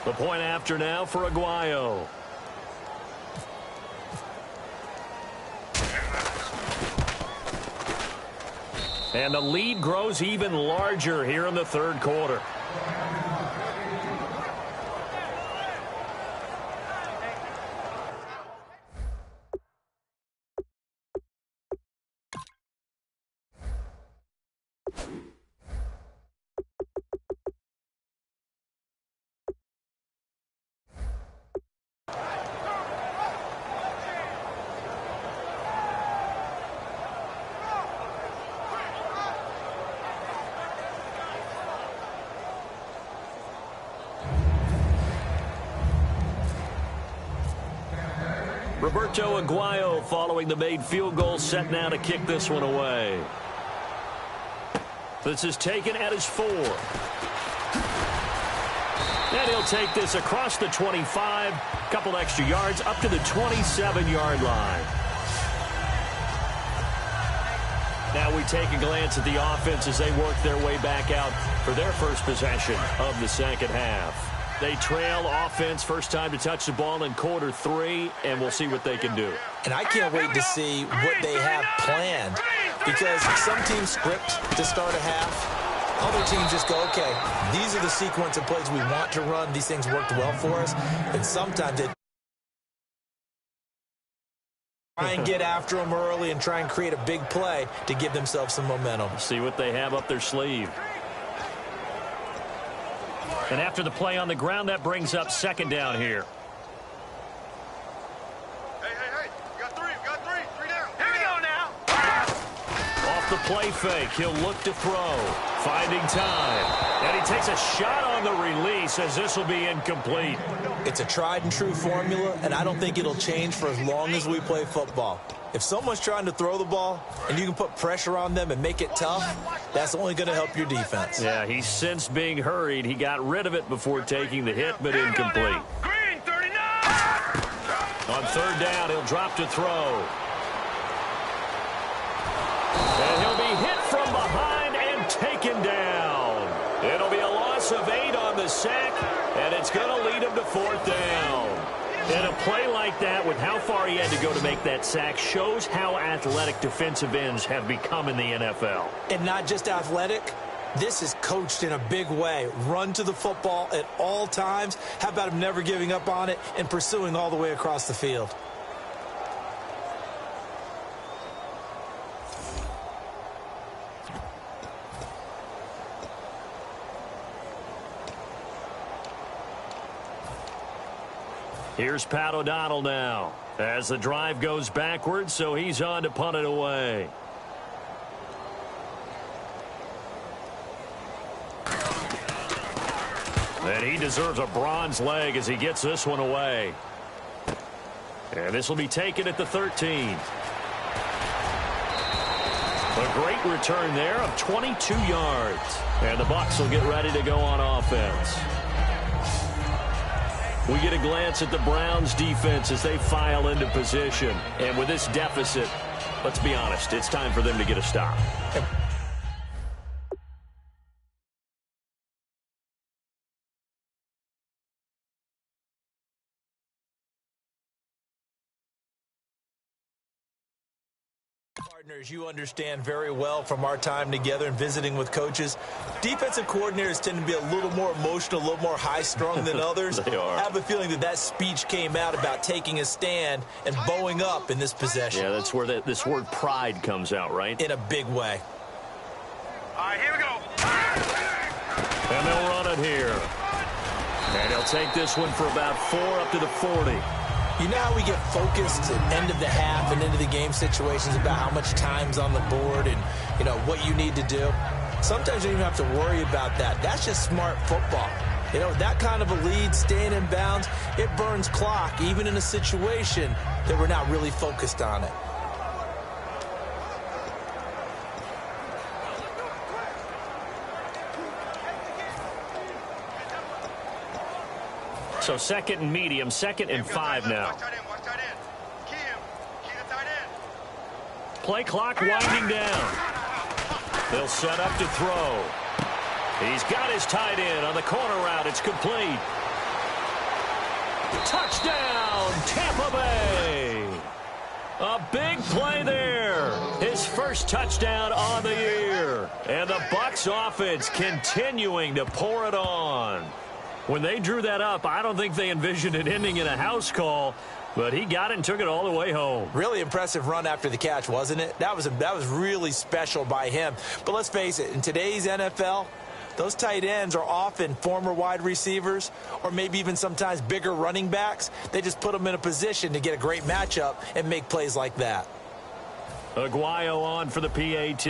The point after now for Aguayo. And the lead grows even larger here in the third quarter. Roberto Aguayo following the made field goal, set now to kick this one away. This is taken at his 4. And he'll take this across the 25, couple extra yards up to the 27-yard line. Now we take a glance at the offense as they work their way back out for their first possession of the second half. They trail offense, first time to touch the ball in quarter 3, and we'll see what they can do. And I can't wait to see what they have planned, because some teams script to start a half. Other teams just go, okay, these are the sequence of plays we want to run. These things worked well for us. And sometimes they try and get after them early and try and create a big play to give themselves some momentum. See what they have up their sleeve. And after the play on the ground, that brings up second down here. Hey, got three down. Here we go now. Off the play fake, he'll look to throw. Finding time. And he takes a shot on the release as this will be incomplete. It's a tried and true formula, and I don't think it'll change for as long as we play football. If someone's trying to throw the ball and you can put pressure on them and make it tough, that's only going to help your defense. Yeah, he sensed being hurried. He got rid of it before taking the hit, but incomplete. Green 39. On third down, he'll drop to throw. And he'll be hit from behind and taken down. It'll be a loss of 8 on the sack, and it's going to lead him to fourth down. And a play like that, with how far he had to go to make that sack, shows how athletic defensive ends have become in the NFL. And not just athletic, this is coached in a big way. Run to the football at all times. How about him never giving up on it and pursuing all the way across the field? Here's Pat O'Donnell now as the drive goes backwards, so he's on to punt it away. And he deserves a bronze leg as he gets this one away. And this will be taken at the 13. A great return there of 22 yards. And the Bucs will get ready to go on offense. We get a glance at the Browns defense as they file into position. And with this deficit, let's be honest, it's time for them to get a stop. Partners, you understand very well from our time together and visiting with coaches, defensive coordinators tend to be a little more emotional, a little more high-strung than others. They are. I have a feeling that speech came out about taking a stand and bowing up in this possession. Yeah, that's where this word pride comes out, right? In a big way. All right, here we go. And they'll run it here. And he'll take this one for about 4 up to the 40. You know how we get focused at end of the half and into the game situations about how much time's on the board and, you know, what you need to do? Sometimes you don't even have to worry about that. That's just smart football. You know, that kind of a lead, staying in bounds, it burns clock, even in a situation that we're not really focused on it. So second and medium, 2nd and 5 now. Watch tight end. Key the tight end. Play clock winding down. They'll set up to throw. He's got his tight end on the corner route. It's complete. Touchdown, Tampa Bay. A big play there. His first touchdown on the year. And the Bucs offense continuing to pour it on. When they drew that up, I don't think they envisioned it ending in a house call, but he got it and took it all the way home. Really impressive run after the catch, wasn't it? That was really special by him. But let's face it, in today's NFL, those tight ends are often former wide receivers or maybe even sometimes bigger running backs. They just put them in a position to get a great matchup and make plays like that. Aguayo on for the PAT.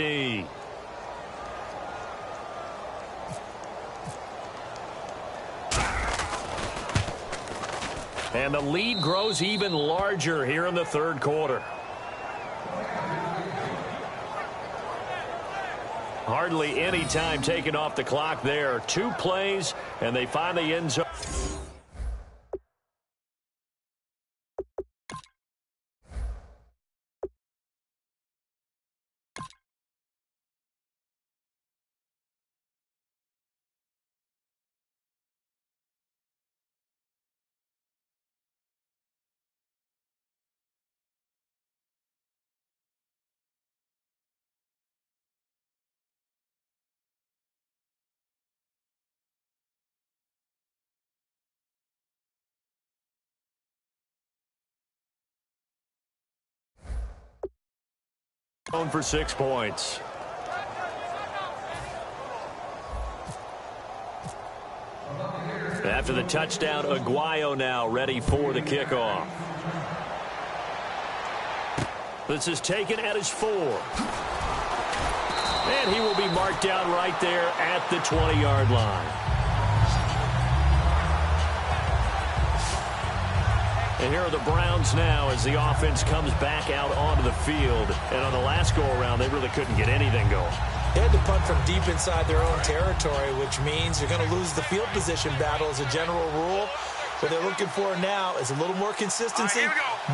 And the lead grows even larger here in the third quarter. Hardly any time taken off the clock there. 2 plays, and they find the end zone. For 6 points. After the touchdown, Aguayo now ready for the kickoff. This is taken at his 4. And he will be marked down right there at the 20-yard line. And here are the Browns now as the offense comes back out onto the field. And on the last go-around, they really couldn't get anything going. They had to punt from deep inside their own territory, which means you're going to lose the field position battle as a general rule. What they're looking for now is a little more consistency.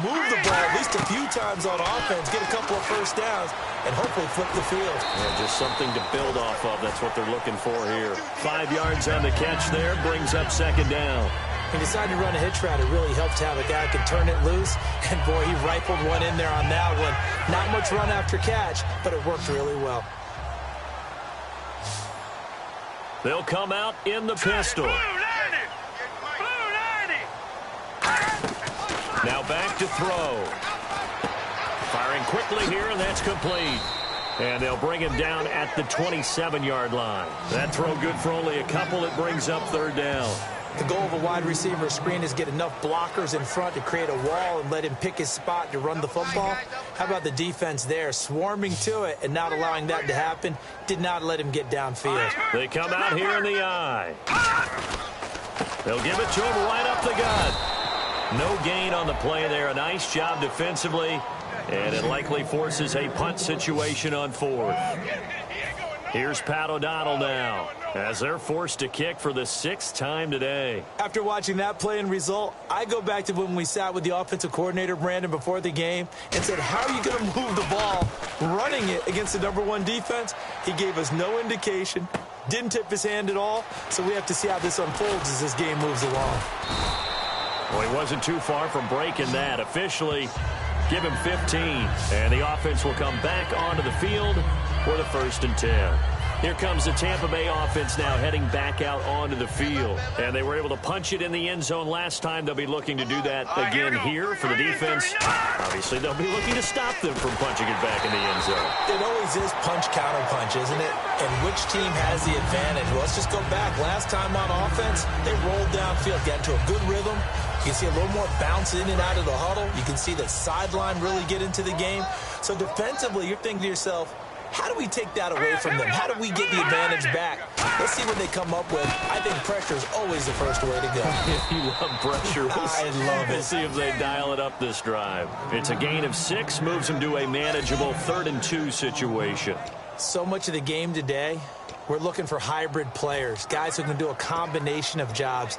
Move the ball at least a few times on offense, get a couple of first downs, and hopefully flip the field. Yeah, just something to build off of. That's what they're looking for here. 5 yards on the catch there, brings up second down. He decided to run a hitch route. It really helped to have a guy who can turn it loose. And, boy, he rifled one in there on that one. Not much run after catch, but it worked really well. They'll come out in the pistol. Now back to throw. Firing quickly here, and that's complete. And they'll bring him down at the 27-yard line. That throw good for only a couple. It brings up third down. The goal of a wide receiver screen is get enough blockers in front to create a wall and let him pick his spot to run the football. How about the defense there, swarming to it and not allowing that to happen? Did not let him get downfield. They come out here in the eye. They'll give it to him right up the gut. No gain on the play there. A nice job defensively, and it likely forces a punt situation on 4th. Here's Pat O'Donnell now as they're forced to kick for the 6th time today. After watching that play and result, I go back to when we sat with the offensive coordinator, Brandon, before the game and said, how are you going to move the ball running it against the #1 defense? He gave us no indication, didn't tip his hand at all, so we have to see how this unfolds as this game moves along. Well, he wasn't too far from breaking that. Officially, give him 15, and the offense will come back onto the field for the 1st and 10. Here comes the Tampa Bay offense now heading back out onto the field. And they were able to punch it in the end zone last time. They'll be looking to do that again here for the defense. Obviously, they'll be looking to stop them from punching it back in the end zone. It always is punch-counter-punch, isn't it? And which team has the advantage? Well, let's just go back. Last time on offense, they rolled downfield, got into a good rhythm. You can see a little more bounce in and out of the huddle. You can see the sideline really get into the game. So defensively, you're thinking to yourself, how do we take that away from them? How do we get the advantage back? Let's see what they come up with. I think pressure is always the first way to go. You love pressure. I love it. We'll see if they dial it up this drive. It's a gain of 6, moves them to a manageable 3rd and 2 situation. So much of the game today, we're looking for hybrid players, guys who can do a combination of jobs.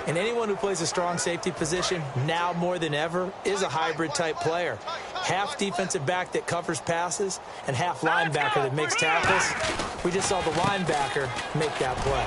And anyone who plays a strong safety position, now more than ever, is a hybrid-type player. Half defensive back that covers passes and half linebacker that makes tackles. We just saw the linebacker make that play.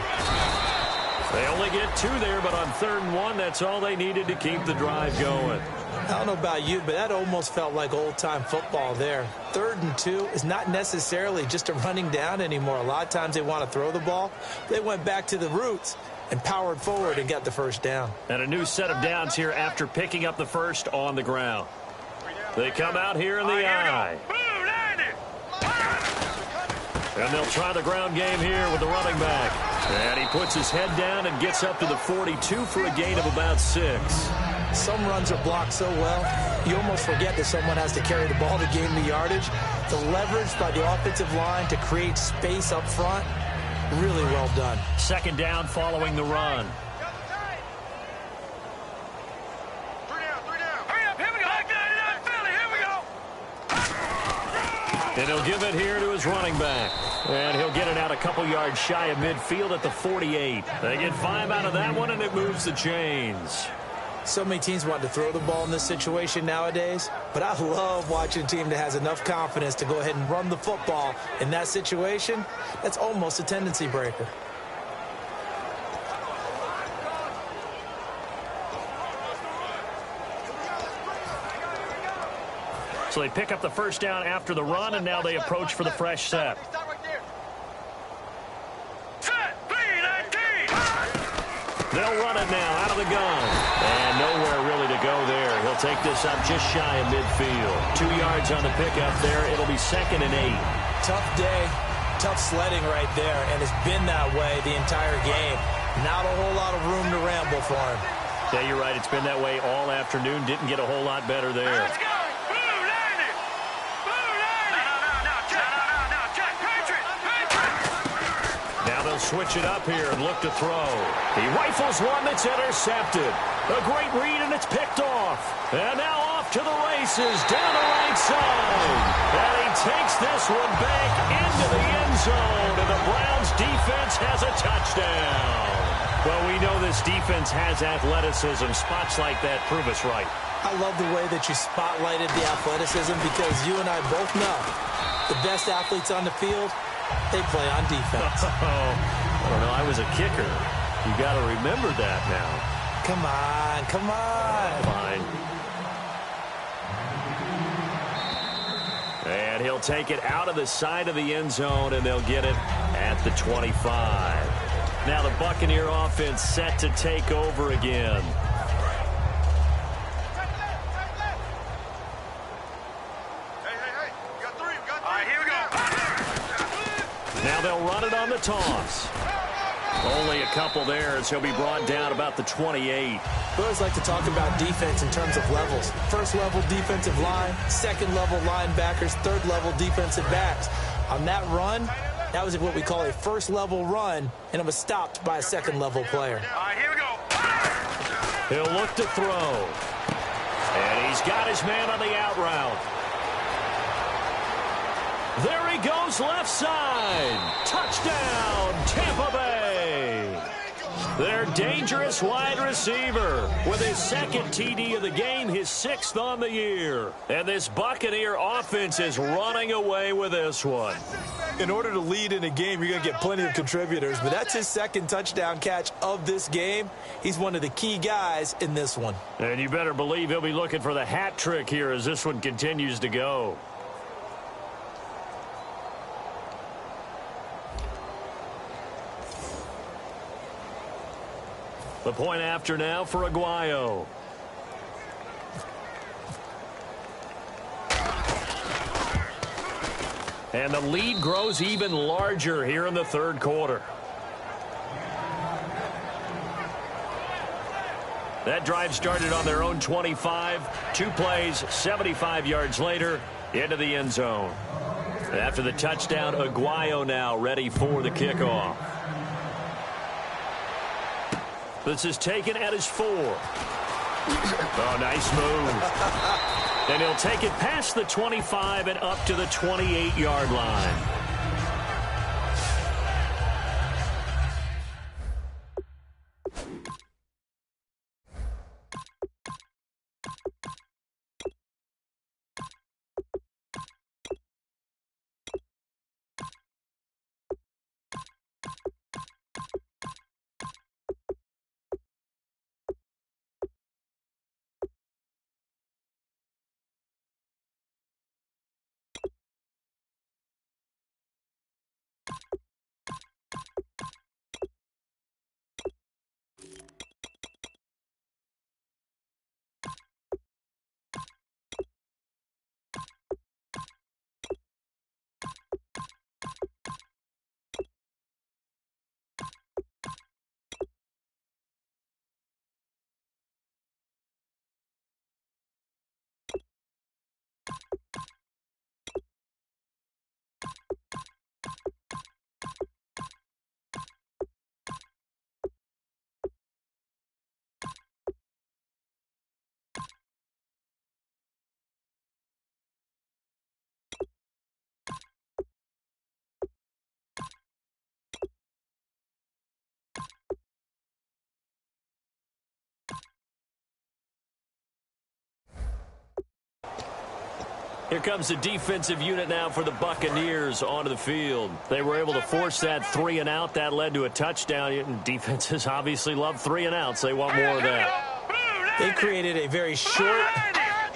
They only get 2 there, but on 3rd and 1, that's all they needed to keep the drive going. I don't know about you, but that almost felt like old-time football there. 3rd and 2 is not necessarily just a running down anymore. A lot of times they want to throw the ball. They went back to the roots and powered forward and got the first down. And a new set of downs here after picking up the first on the ground. They come out here in the eye. And they'll try the ground game here with the running back. And he puts his head down and gets up to the 42 for a gain of about 6. Some runs are blocked so well, you almost forget that someone has to carry the ball to gain the yardage. The leverage by the offensive line to create space up front, really well done. 2nd down following the run. And he'll give it here to his running back. And he'll get it out a couple yards shy of midfield at the 48. They get 5 out of that one, and it moves the chains. So many teams want to throw the ball in this situation nowadays, but I love watching a team that has enough confidence to go ahead and run the football in that situation. That's almost a tendency breaker. So they pick up the first down after the run, and now they approach for the fresh set. They'll run it now out of the gun. And nowhere really to go there. He'll take this up just shy of midfield. 2 yards on the pickup there. It'll be 2nd and 8. Tough day, tough sledding right there, and it's been that way the entire game. Not a whole lot of room to ramble for him. Yeah, you're right. It's been that way all afternoon. Didn't get a whole lot better there. Let's go! Now they'll switch it up here and look to throw. He rifles one that's intercepted. A great read, and it's picked off. And now off to the races down the right side. And he takes this one back into the end zone. And the Browns defense has a touchdown. Well, we know this defense has athleticism. Spots like that prove us right. I love the way that you spotlighted the athleticism because you and I both know the best athletes on the field, they play on defense. I don't know. I was a kicker. You got to remember that now. Come on, come on. Fine. And he'll take it out of the side of the end zone, and they'll get it at the 25. Now the Buccaneer offense set to take over again. Now they'll run it on the toss. Only a couple there as he'll be brought down about the 28. We always like to talk about defense in terms of levels. First level defensive line, second level linebackers, third level defensive backs. On that run, that was what we call a first level run, and it was stopped by a second level player. All right, here we go. He'll look to throw. And he's got his man on the out route. There he goes left side. Touchdown, Tampa Bay. Their dangerous wide receiver with his 2nd TD of the game, his 6th on the year. And this Buccaneer offense is running away with this one. In order to lead in a game, you're going to get plenty of contributors, but that's his 2nd touchdown catch of this game. He's one of the key guys in this one. And you better believe he'll be looking for the hat trick here as this one continues to go. The point after now for Aguayo. And the lead grows even larger here in the 3rd quarter. That drive started on their own 25. 2 plays, 75 yards later, into the end zone. After the touchdown, Aguayo now ready for the kickoff. This is taken at his 4. Oh, nice move. And he'll take it past the 25 and up to the 28-yard line. Here comes the defensive unit now for the Buccaneers onto the field. They were able to force that 3-and-out. That led to a touchdown. And defenses obviously love 3-and-outs. They want more of that. They created a very short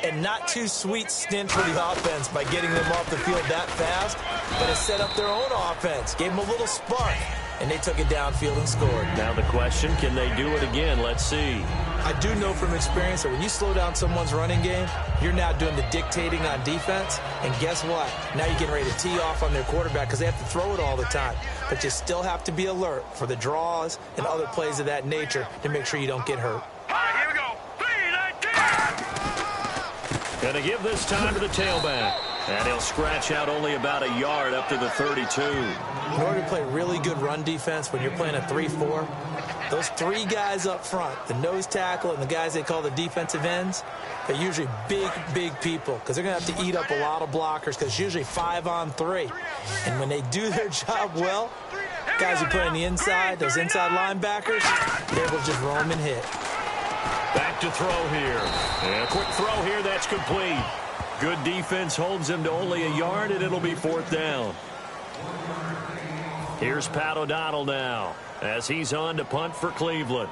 and not too sweet stint for the offense by getting them off the field that fast, but it set up their own offense, gave them a little spark, and they took it downfield and scored. Now the question, can they do it again? Let's see. I do know from experience that when you slow down someone's running game, you're now doing the dictating on defense, and guess what? Now you're getting ready to tee off on their quarterback because they have to throw it all the time. But you still have to be alert for the draws and other plays of that nature to make sure you don't get hurt. Here we go. Going to give this time to the tailback. And he'll scratch out only about a yard up to the 32. In order to play really good run defense when you're playing a 3-4, those three guys up front, the nose tackle and the guys they call the defensive ends, they're usually big people because they're going to have to eat up a lot of blockers because it's usually 5-on-3. And when they do their job well, guys who play on the inside, those inside linebackers, they're able to just roam and hit. Back to throw here. And a quick throw here, that's complete. Good defense holds him to only a yard, and it'll be 4th down. Here's Pat O'Donnell now as he's on to punt for Cleveland.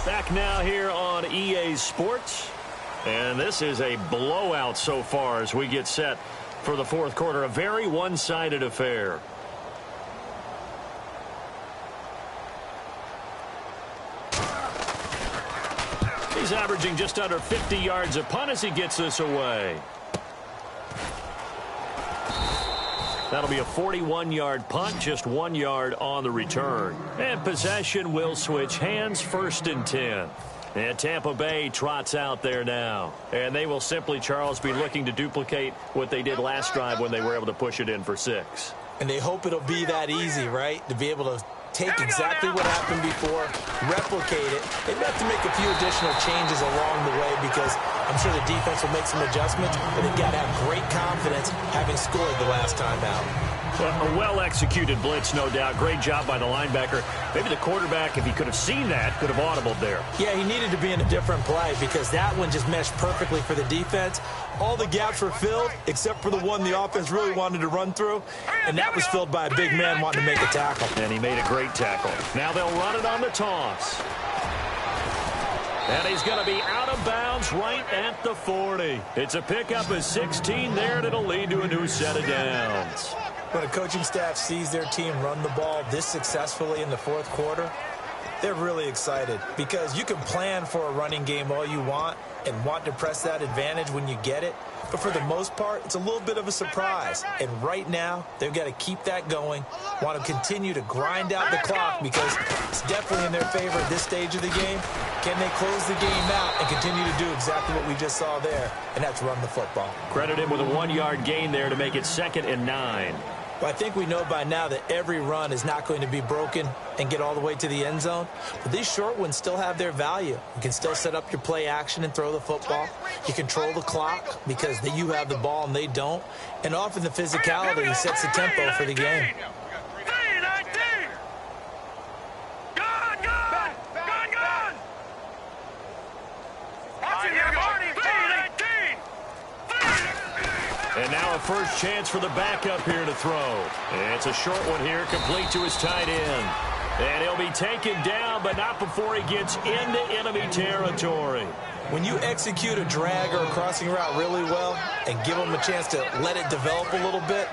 Back now here on EA Sports. And this is a blowout so far as we get set for the 4th quarter. A very one-sided affair. He's averaging just under 50 yards a punt as he gets this away. That'll be a 41-yard punt, just 1 yard on the return. And possession will switch hands, 1st and 10. And Tampa Bay trots out there now. And they will simply, Charles, be looking to duplicate what they did last drive when they were able to push it in for 6. And they hope it'll be that easy, right? To be able to take exactly what happened before, replicate it. They have to make a few additional changes along the way because I'm sure the defense will make some adjustments, but they've got to have great confidence having scored the last time out. A well-executed blitz, no doubt. Great job by the linebacker. Maybe the quarterback, if he could have seen that, could have audibled there. Yeah, he needed to be in a different play because that one just meshed perfectly for the defense. All the gaps were filled except for the one the offense really wanted to run through, and that was filled by a big man wanting to make a tackle. And he made a great tackle. Now they'll run it on the toss. And he's going to be out of bounds right at the 40. It's a pickup of 16 there, and it'll lead to a new set of downs. When a coaching staff sees their team run the ball this successfully in the 4th quarter, they're really excited because you can plan for a running game all you want and want to press that advantage when you get it. But for the most part, it's a little bit of a surprise. And right now, they've got to keep that going, want to continue to grind out the clock because it's definitely in their favor at this stage of the game. Can they close the game out and continue to do exactly what we just saw there, and that's run the football. Credit him with a 1-yard gain there to make it 2nd and 9. Well, I think we know by now that every run is not going to be broken and get all the way to the end zone. But these short ones still have their value. You can still set up your play action and throw the football. You control the clock because you have the ball and they don't. And often the physicality sets the tempo for the game. And now a first chance for the backup here to throw. It's a short one here, complete to his tight end. And he'll be taken down, but not before he gets into enemy territory. When you execute a drag or a crossing route really well and give them a chance to let it develop a little bit,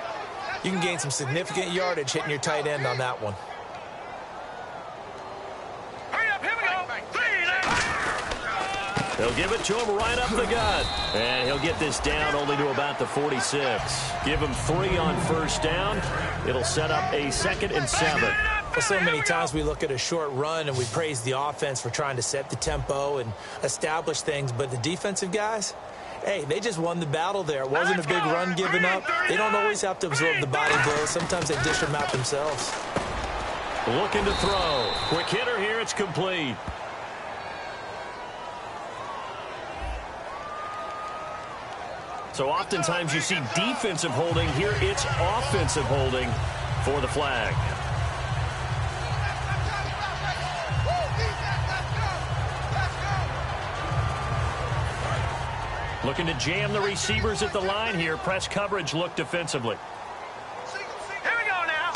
you can gain some significant yardage hitting your tight end on that one. They'll give it to him right up the gut. And he'll get this down only to about the 46. Give him 3 on 1st down. It'll set up a 2nd and 7. Well, so many times we look at a short run and we praise the offense for trying to set the tempo and establish things. But the defensive guys, hey, they just won the battle there. It wasn't a big run given up. They don't always have to absorb the body blows. Sometimes they dish them out themselves. Looking to throw. Quick hitter here. It's complete. So oftentimes you see defensive holding. Here it's offensive holding for the flag. Looking to jam the receivers at the line here. Press coverage look defensively. Here we go now.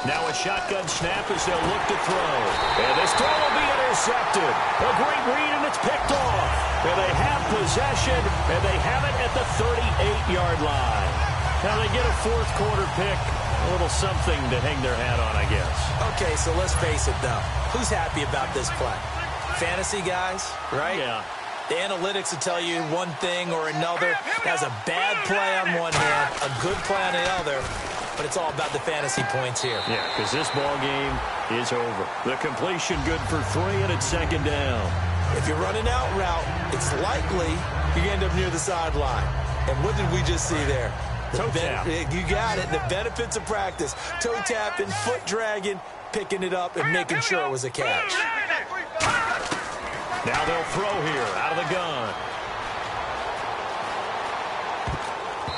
Now a shotgun snap as they'll look to throw. And this throw will be intercepted. A great read, and it's picked off. And they have possession, and they have it at the 38-yard line. Now they get a fourth quarter pick. A little something to hang their hat on, I guess. Okay, so let's face it, though. Who's happy about this play? Fantasy guys, right? Yeah. The analytics will tell you one thing or another. Has a bad play on one hand, a good play on the other, but it's all about the fantasy points here. Yeah, because this ball game is over. The completion good for 3, and it's second down. If you're running out route, it's likely you end up near the sideline. And what did we just see there? Toe tap. You got it. The benefits of practice. Toe tapping, foot dragging, picking it up, and making sure it was a catch. Now they'll throw here out of the gun.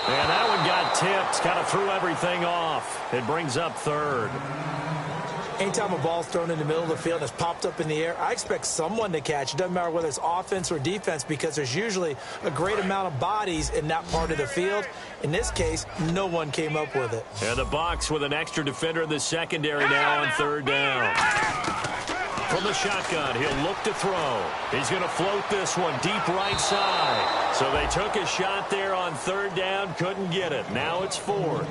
And that one got tipped. Kind of threw everything off. It brings up third. Anytime a ball's thrown in the middle of the field and it's popped up in the air, I expect someone to catch. It doesn't matter whether it's offense or defense because there's usually a great amount of bodies in that part of the field. In this case, no one came up with it. And the Bucs with an extra defender in the secondary now on third down. From the shotgun, he'll look to throw. He's going to float this one deep right side. So they took a shot there on third down, couldn't get it. Now it's fourth.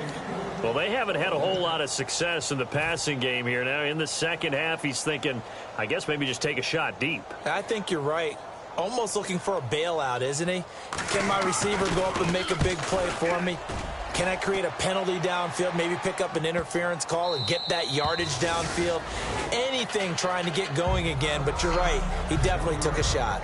Well, they haven't had a whole lot of success in the passing game here. Now, in the second half, he's thinking, I guess maybe just take a shot deep. I think you're right. Almost looking for a bailout, isn't he? Can my receiver go up and make a big play for me? Can I create a penalty downfield, maybe pick up an interference call and get that yardage downfield? Anything trying to get going again, but you're right. He definitely took a shot.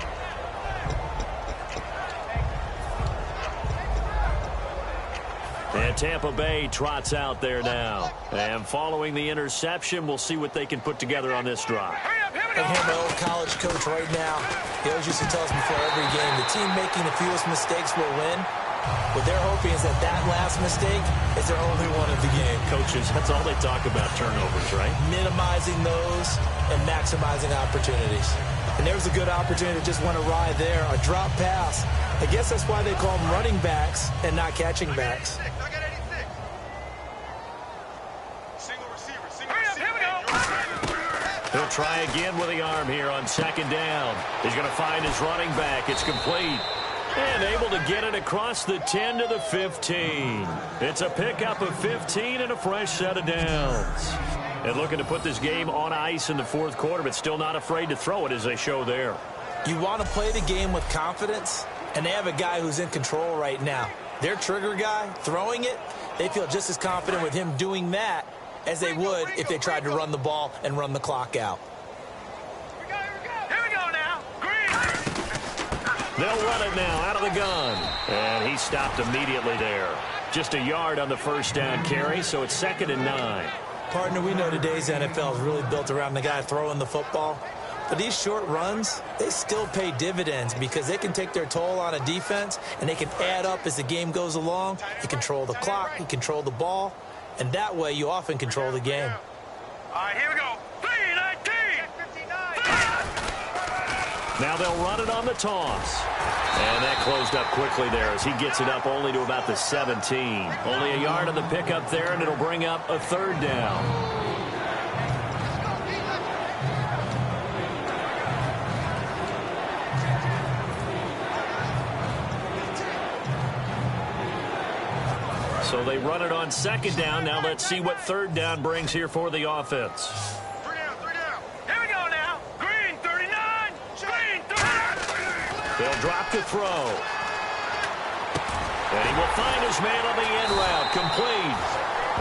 And Tampa Bay trots out there now. And following the interception, we'll see what they can put together on this drive. I hear my old college coach right now. He always used to tell us before every game, the team making the fewest mistakes will win. What they're hoping is that that last mistake is their only one of the game. Coaches, that's all they talk about, turnovers, right? Minimizing those and maximizing opportunities. And there's a good opportunity that just went awry there. A drop pass. I guess that's why they call them running backs and not catching backs. I got 86. Single receiver. Here we go. He'll try again with the arm here on second down. He's going to find his running back. It's complete. And able to get it across the 10 to the 15. It's a pickup of 15 and a fresh set of downs. And looking to put this game on ice in the fourth quarter, but still not afraid to throw it as they show there. You want to play the game with confidence, and they have a guy who's in control right now. Their trigger guy, throwing it, they feel just as confident with him doing that as they would if they tried to run the ball and run the clock out. Here we go now. They'll run it now out of the gun. And he stopped immediately there. Just a yard on the first down carry, so it's 2nd and 9. Partner, we know today's NFL is really built around the guy throwing the football. But these short runs, they still pay dividends because they can take their toll on a defense and they can add up as the game goes along. You control the clock, you control the ball, and that way you often control the game. All right, here we go. 3-19. Now they'll run it on the toss. And that closed up quickly there as he gets it up only to about the 17. Only a yard on the pickup there, and it'll bring up a third down. So they run it on second down. Now let's see what third down brings here for the offense. 3 down. Here we go now. Green, 39. Green, 39. They'll drop to throw. And he will find his man on the end route. Complete.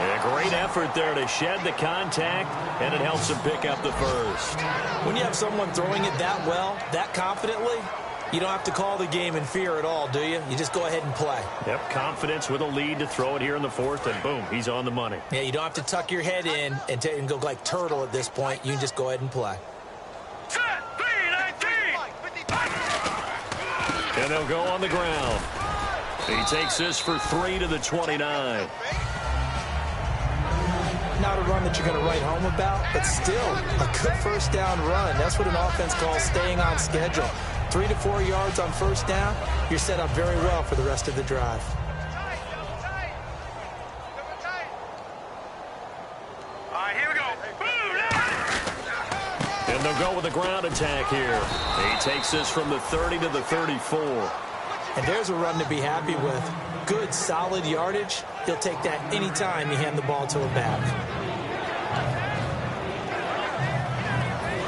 And a great effort there to shed the contact, and it helps him pick up the first. When you have someone throwing it that well, that confidently, you don't have to call the game in fear at all, do you? You just go ahead and play. Yep, confidence with a lead to throw it here in the fourth, and boom, he's on the money. Yeah, you don't have to tuck your head in and go like turtle at this point. You can just go ahead and play. Set. 3-19. And they'll go on the ground. He takes this for 3 to the 29. Not a run that you're going to write home about, but still a good first down run. That's what an offense calls staying on schedule. 3 to 4 yards on first down, you're set up very well for the rest of the drive. All right, here we go. And they'll go with a ground attack here. He takes this from the 30 to the 34. And there's a run to be happy with. Good, solid yardage. He'll take that anytime you hand the ball to a back.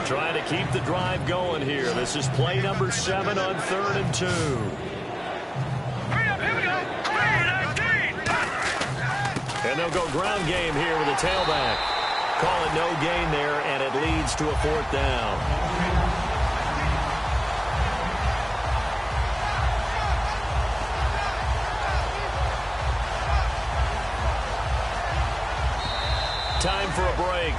Trying to keep the drive going here. This is play number 7 on 3rd and 2. Hurry up, here we go. 3-19. And they'll go ground game here with a tailback. Call it no gain there, and it leads to a 4th down. Time for a break.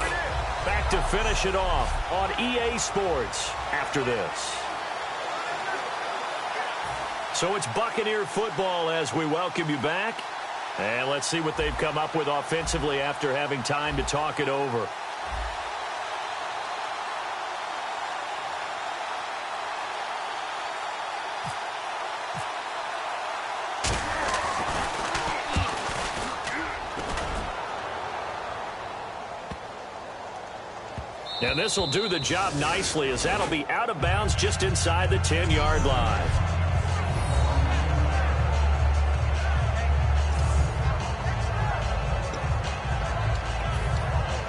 Back to finish it off on EA Sports after this. So it's Buccaneer football as we welcome you back. And let's see what they've come up with offensively after having time to talk it over. And this will do the job nicely as that'll be out of bounds just inside the 10-yard line.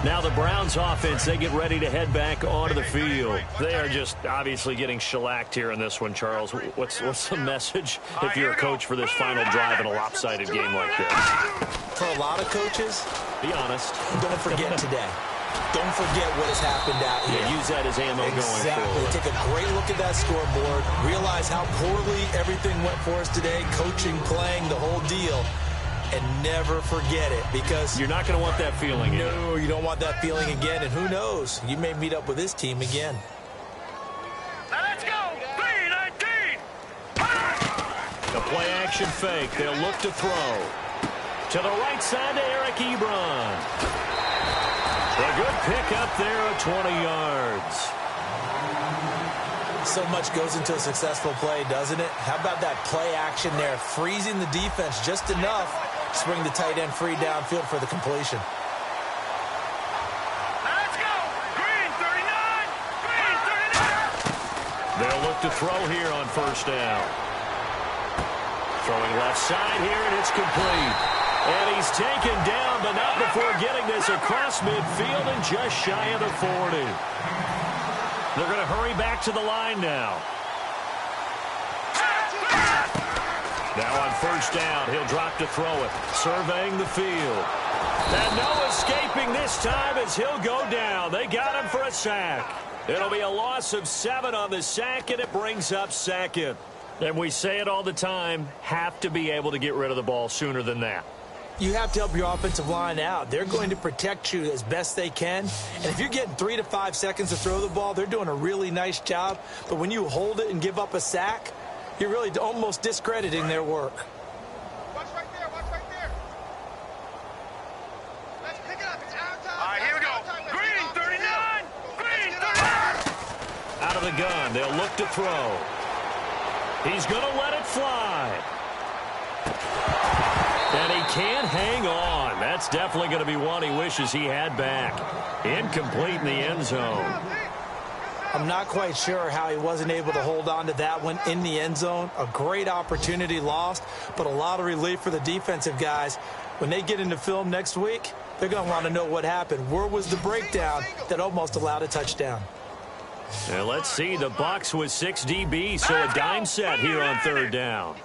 Now the Browns offense, they get ready to head back onto the field. They are just obviously getting shellacked here in this one, Charles. What's the message if you're a coach for this final drive in a lopsided game like this? For a lot of coaches, Be honest. don't forget today. Don't forget what has happened out here. Yeah, use that as ammo going forward. Take a great look at that scoreboard. Realize how poorly everything went for us today. Coaching, playing, the whole deal. And never forget it, because You're not going to want that feeling. no, you don't want that feeling again. And who knows? You may meet up with this team again. Now let's go. 3-19. The play action fake. They'll look to throw. To the right side to Eric Ebron. A good pick up there at 20 yards. So much goes into a successful play, doesn't it? How about that play action there? Freezing the defense just enough to bring the tight end free downfield for the completion. Now let's go. Green 39. Green 39. They'll look to throw here on first down. Throwing left side here, and it's complete. And he's taken down, but not before getting this across midfield and just shy of the 40. They're going to hurry back to the line now. Now on first down, he'll drop to throw it, surveying the field. And no escaping this time as he'll go down. They got him for a sack. It'll be a loss of 7 on the sack, and it brings up 2nd. And we say it all the time, have to be able to get rid of the ball sooner than that. You have to help your offensive line out. They're going to protect you as best they can. And if you're getting 3 to 5 seconds to throw the ball, they're doing a really nice job. But when you hold it and give up a sack, you're really almost discrediting their work. Watch right there. Watch right there. Let's pick it up. It's our time. All right, here we go. Green 39. Green 39. Out of the gun, they'll look to throw. He's going to let it fly. And he can't hang on. That's definitely going to be one he wishes he had back. Incomplete in the end zone. I'm not quite sure how he wasn't able to hold on to that one in the end zone. A great opportunity lost, but a lot of relief for the defensive guys. When they get into film next week, they're going to want to know what happened. Where was the breakdown that almost allowed a touchdown? And let's see, the Bucs with 6 DBs, so a dime set here on third down.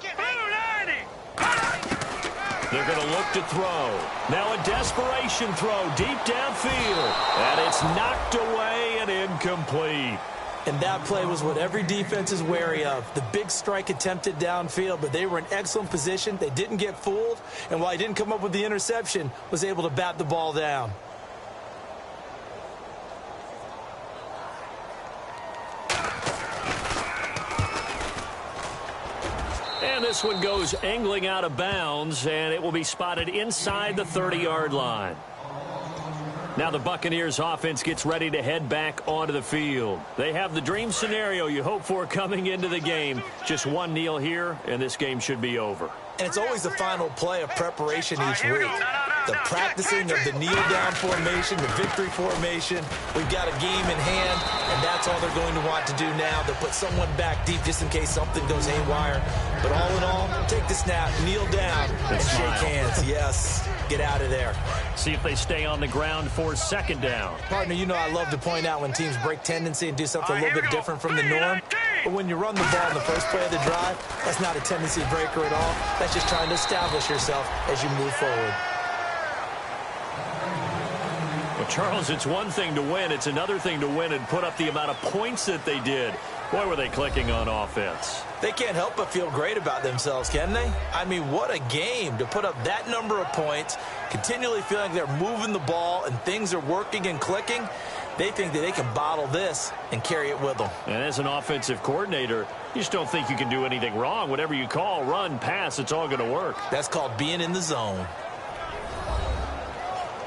They're going to look to throw. Now a desperation throw deep downfield. And it's knocked away and incomplete. And that play was what every defense is wary of. The big strike attempted downfield, but they were in excellent position. They didn't get fooled. And while he didn't come up with the interception, was able to bat the ball down. And this one goes angling out of bounds, and it will be spotted inside the 30-yard line. Now the Buccaneers offense gets ready to head back onto the field. They have the dream scenario you hope for coming into the game. Just one kneel here, and this game should be over. And it's always the final play of preparation each week. The practicing of the kneel-down formation, the victory formation. We've got a game in hand, and that's all they're going to want to do now. They'll put someone back deep just in case something goes haywire. But all in all, take the snap, kneel down, and shake hands. Yes, get out of there. See if they stay on the ground for second down. Partner, you know I love to point out when teams break tendency and do something a little bit different from the norm. But when you run the ball in the first play of the drive, that's not a tendency breaker at all. That's just trying to establish yourself as you move forward. Well, Charles, it's one thing to win. It's another thing to win and put up the amount of points that they did. Boy, were they clicking on offense. They can't help but feel great about themselves, can they? I mean, what a game to put up that number of points, continually feeling they're moving the ball and things are working and clicking. They think that they can bottle this and carry it with them. And as an offensive coordinator, you just don't think you can do anything wrong. Whatever you call, run, pass, it's all going to work. That's called being in the zone.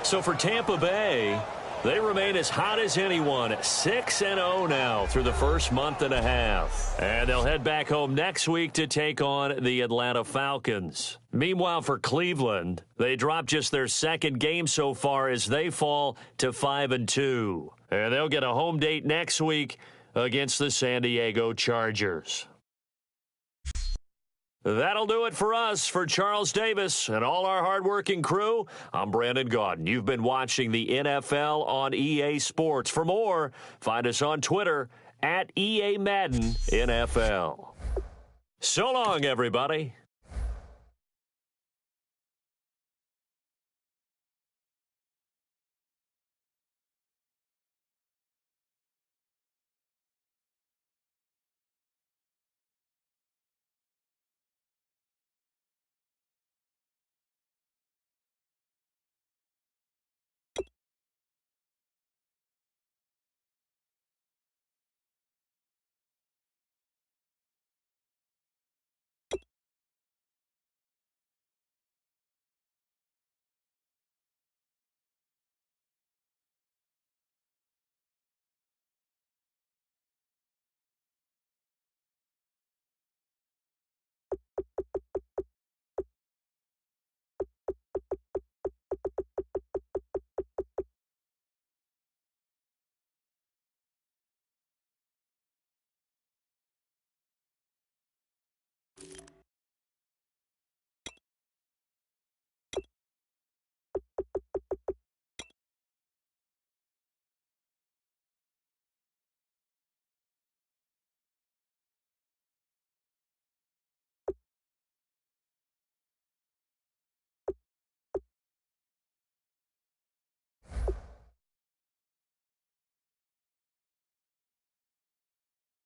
So for Tampa Bay, they remain as hot as anyone, 6-0 now through the first month and a half. And they'll head back home next week to take on the Atlanta Falcons. Meanwhile, for Cleveland, they dropped just their second game so far as they fall to 5-2. And they'll get a home date next week against the San Diego Chargers. That'll do it for us. For Charles Davis and all our hardworking crew, I'm Brandon Gaudin. You've been watching the NFL on EA Sports. For more, find us on Twitter @EA Madden NFL. So long, everybody.